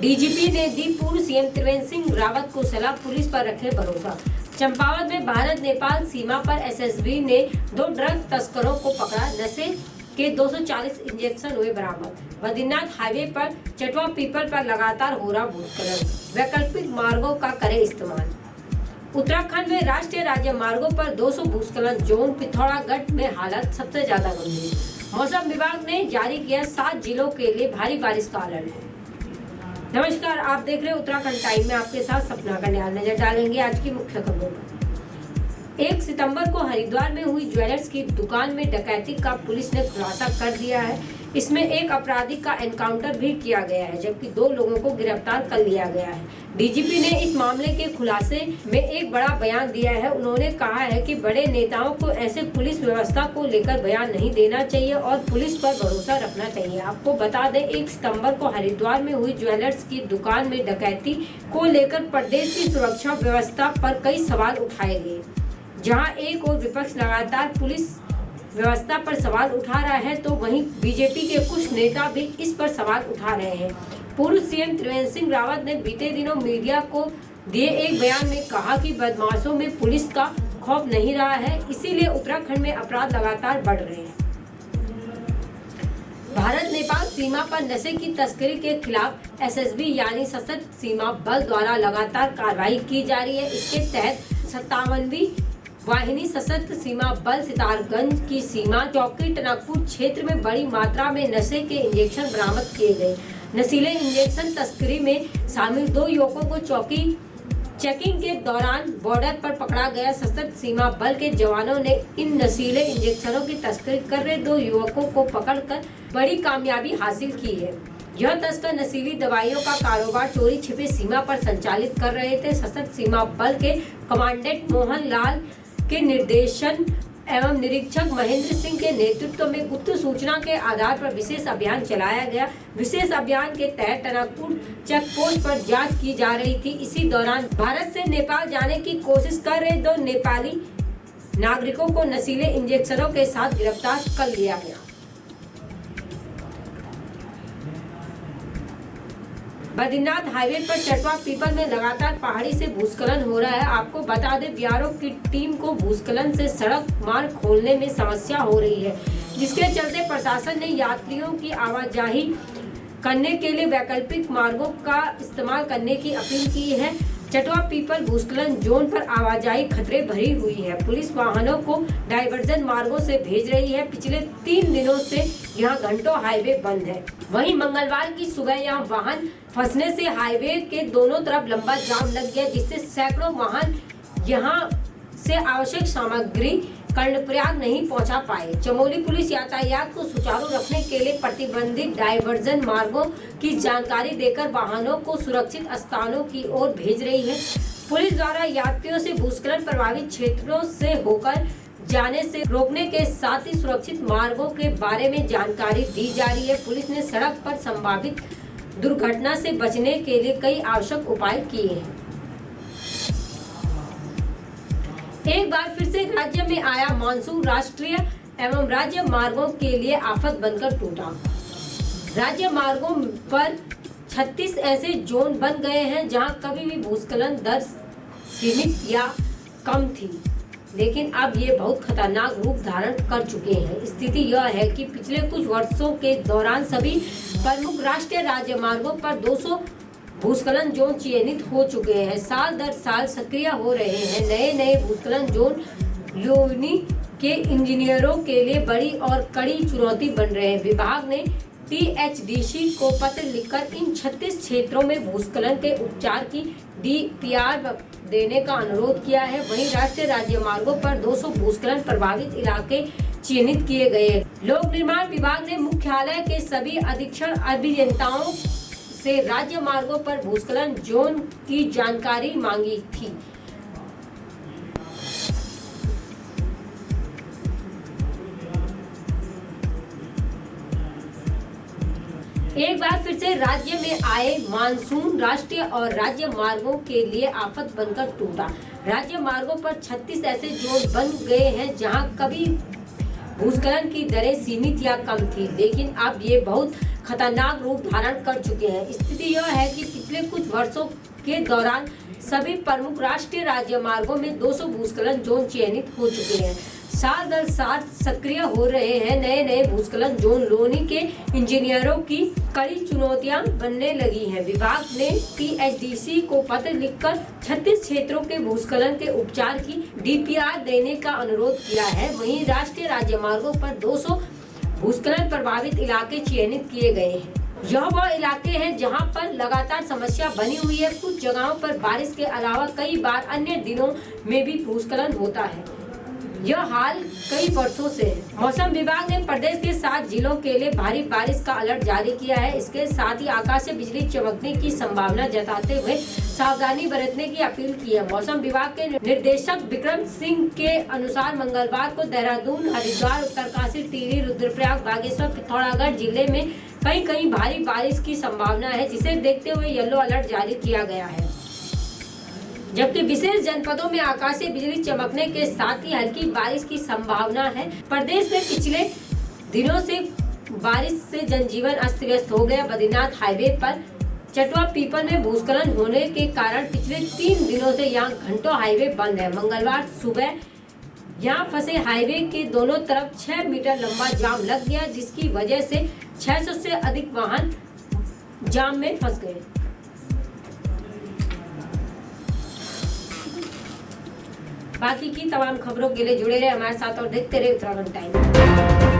DGP ने दी पूर्व CM Trivendra Singh Rawat को सलाह, पुलिस पर रखे भरोसा। चंपावत में भारत नेपाल सीमा पर एसएसबी ने 2 ड्रग तस्करों को पकड़ा। नशे के 240 इंजेक्शन हुए बरामद। बद्रीनाथ हाईवे पर चटवा पीपल पर लगातार हो रहा भूस्खलन, वैकल्पिक मार्गों का करे इस्तेमाल। उत्तराखंड में राष्ट्रीय राज्य मार्गों पर 200 भूस्खलन जोन, पिथौरागढ़ में हालत सबसे ज्यादा गंभीर। मौसम विभाग ने जारी किया 7 जिलों के लिए भारी बारिश का अलर्ट। नमस्कार, आप देख रहे हैं उत्तराखंड टाइम में, आपके साथ सपना कन्याल। नजर डालेंगे आज की मुख्य खबरों पर। 1 सितंबर को हरिद्वार में हुई ज्वेलर्स की दुकान में डकैती का पुलिस ने खुलासा कर दिया है। इसमें एक अपराधी का एनकाउंटर भी किया गया है, जबकि 2 लोगों को गिरफ्तार कर लिया गया है। डीजीपी ने इस मामले के खुलासे में एक बड़ा बयान दिया है। उन्होंने कहा है कि बड़े नेताओं को ऐसे पुलिस व्यवस्था को लेकर बयान नहीं देना चाहिए और पुलिस पर भरोसा रखना चाहिए। आपको बता दें, 1 सितंबर को हरिद्वार में हुई ज्वेलर्स की दुकान में डकैती को लेकर प्रदेश की सुरक्षा व्यवस्था पर कई सवाल उठाए गए। जहाँ एक और विपक्ष लगातार पुलिस व्यवस्था पर सवाल उठा रहा है, तो वहीं बीजेपी के कुछ नेता भी इस पर सवाल उठा रहे हैं। पूर्व सीएम त्रिवेंद्र सिंह रावत ने बीते दिनों मीडिया को दिए एक बयान में कहा कि बदमाशों में पुलिस का खौफ नहीं रहा है, इसीलिए उत्तराखंड में अपराध लगातार बढ़ रहे हैं। भारत नेपाल सीमा पर नशे की तस्करी के खिलाफ एसएसबी यानी सशस्त्र सीमा बल द्वारा लगातार कार्रवाई की जा रही है। इसके तहत 57वीं वाहिनी सशस्त्र सीमा बल सितारगंज की सीमा चौकी टनकपुर क्षेत्र में बड़ी मात्रा में नशे के इंजेक्शन बरामद किए गए। नशीले इंजेक्शन तस्करी में शामिल 2 युवकों को चौकी चेकिंग के दौरान बॉर्डर पर पकड़ा गया। सशस्त्र सीमा बल के जवानों ने इन नशीले इंजेक्शनों की तस्करी कर रहे 2 युवकों को पकड़कर बड़ी कामयाबी हासिल की है। यह तस्कर नशीली दवाइयों का कारोबार चोरी छिपे सीमा पर संचालित कर रहे थे। सशस्त्र सीमा बल के कमांडेंट मोहन लाल के निर्देशन एवं निरीक्षक महेंद्र सिंह के नेतृत्व में गुप्त सूचना के आधार पर विशेष अभियान चलाया गया। विशेष अभियान के तहत टनकपुर चेक पोस्ट पर जांच की जा रही थी। इसी दौरान भारत से नेपाल जाने की कोशिश कर रहे 2 नेपाली नागरिकों को नशीले इंजेक्शनों के साथ गिरफ्तार कर लिया गया। बद्रीनाथ हाईवे पर चटवा पीपल में लगातार पहाड़ी से भूस्खलन हो रहा है। आपको बता दें, बीआरओ की टीम को भूस्खलन से सड़क मार्ग खोलने में समस्या हो रही है, जिसके चलते प्रशासन ने यात्रियों की आवाजाही करने के लिए वैकल्पिक मार्गों का इस्तेमाल करने की अपील की है। चटवा पीपल भूस्खलन जोन पर आवाजाही खतरे भरी हुई है। पुलिस वाहनों को डाइवर्जन मार्गों से भेज रही है। पिछले 3 दिनों से यहां घंटों हाईवे बंद है। वहीं मंगलवार की सुबह यहां वाहन फंसने से हाईवे के दोनों तरफ लंबा जाम लग गया, जिससे सैकड़ों वाहन यहां से आवश्यक सामग्री कर्णप्रयाग नहीं पहुंचा पाए। चमोली पुलिस यातायात को सुचारू रखने के लिए प्रतिबंधित डाइवर्जन मार्गों की जानकारी देकर वाहनों को सुरक्षित स्थानों की ओर भेज रही है। पुलिस द्वारा यात्रियों से भूस्खलन प्रभावित क्षेत्रों से होकर जाने से रोकने के साथ ही सुरक्षित मार्गों के बारे में जानकारी दी जा रही है। पुलिस ने सड़क पर संभावित दुर्घटना से बचने के लिए कई आवश्यक उपाय किए हैं। एक बार फिर से राज्य में आया मानसून, राष्ट्रीय एवं राज्य मार्गों के लिए आफत बनकर टूटा। राज्य मार्गों पर 36 ऐसे जोन बन गए हैं जहां कभी भी भूस्खलन दर सीमित या कम थी, लेकिन अब ये बहुत खतरनाक रूप धारण कर चुके हैं। स्थिति यह है कि पिछले कुछ वर्षों के दौरान सभी प्रमुख राष्ट्रीय राज्य मार्गों पर 200 भूस्खलन जोन चयनित हो चुके हैं। साल दर साल सक्रिय हो रहे हैं। नए भूस्खलन जोन लोनी के इंजीनियरों के लिए बड़ी और कड़ी चुनौती बन रहे हैं। विभाग ने टीएचडीसी को पत्र लिखकर इन 36 क्षेत्रों में भूस्खलन के उपचार की डीपीआर देने का अनुरोध किया है। वहीं राष्ट्रीय राज्य मार्गों पर 200 भूस्खलन प्रभावित इलाके चिन्हित किए गए। लोक निर्माण विभाग ने मुख्यालय के सभी अधीक्षण अभियंताओं से राज्य मार्गों पर भूस्खलन जोन की जानकारी मांगी थी। एक बार फिर से राज्य में आए मानसून, राष्ट्रीय और राज्य मार्गों के लिए आफत बनकर टूटा। राज्य मार्गों पर 36 ऐसे जोन बन गए हैं जहां कभी भूस्खलन की दरें सीमित या कम थी, लेकिन अब ये बहुत खतरनाक रूप धारण कर चुके हैं। स्थिति यह है कि पिछले कुछ वर्षों के दौरान सभी प्रमुख राष्ट्रीय राजमार्गों में 200 भूस्खलन जोन चयनित हो चुके हैं। साल दर साल सक्रिय हो रहे हैं नए नए भूस्खलन जोन। लोनी के इंजीनियरों की कड़ी चुनौतियां बनने लगी हैं। विभाग ने THDC को पत्र लिखकर 36 क्षेत्रों के भूस्खलन के उपचार की DPR देने का अनुरोध किया है। वहीं राष्ट्रीय राजमार्गों पर 200 भूस्खलन प्रभावित इलाके चयनित किए गए हैं। यह वह इलाके हैं जहां पर लगातार समस्या बनी हुई है। कुछ जगहों पर बारिश के अलावा कई बार अन्य दिनों में भी भूस्खलन होता है। यह हाल कई वर्षों से है। मौसम विभाग ने प्रदेश के 7 जिलों के लिए भारी बारिश का अलर्ट जारी किया है। इसके साथ ही आकाश से बिजली चमकने की संभावना जताते हुए सावधानी बरतने की अपील की है। मौसम विभाग के निर्देशक विक्रम सिंह के अनुसार मंगलवार को देहरादून, हरिद्वार, उत्तरकाशी, टिहरी, रुद्रप्रयाग, बागेश्वर, पिथौरागढ़ जिले में कहीं भारी बारिश की संभावना है, जिसे देखते हुए येलो अलर्ट जारी किया गया है। जबकि विशेष जनपदों में आकाशीय बिजली चमकने के साथ ही हल्की बारिश की संभावना है। प्रदेश में पिछले दिनों से बारिश से जनजीवन अस्त व्यस्त हो गया। बद्रीनाथ हाईवे पर चटवा पीपल में भूस्खलन होने के कारण पिछले 3 दिनों से यहां घंटों हाईवे बंद है। मंगलवार सुबह यहां फंसे हाईवे के दोनों तरफ 6 मीटर लंबा जाम लग गया, जिसकी वजह से 600 से अधिक वाहन जाम में फंस गए। बाकी की तमाम खबरों के लिए जुड़े रहे हमारे साथ और देखते रहे उत्तराखंड टाइम।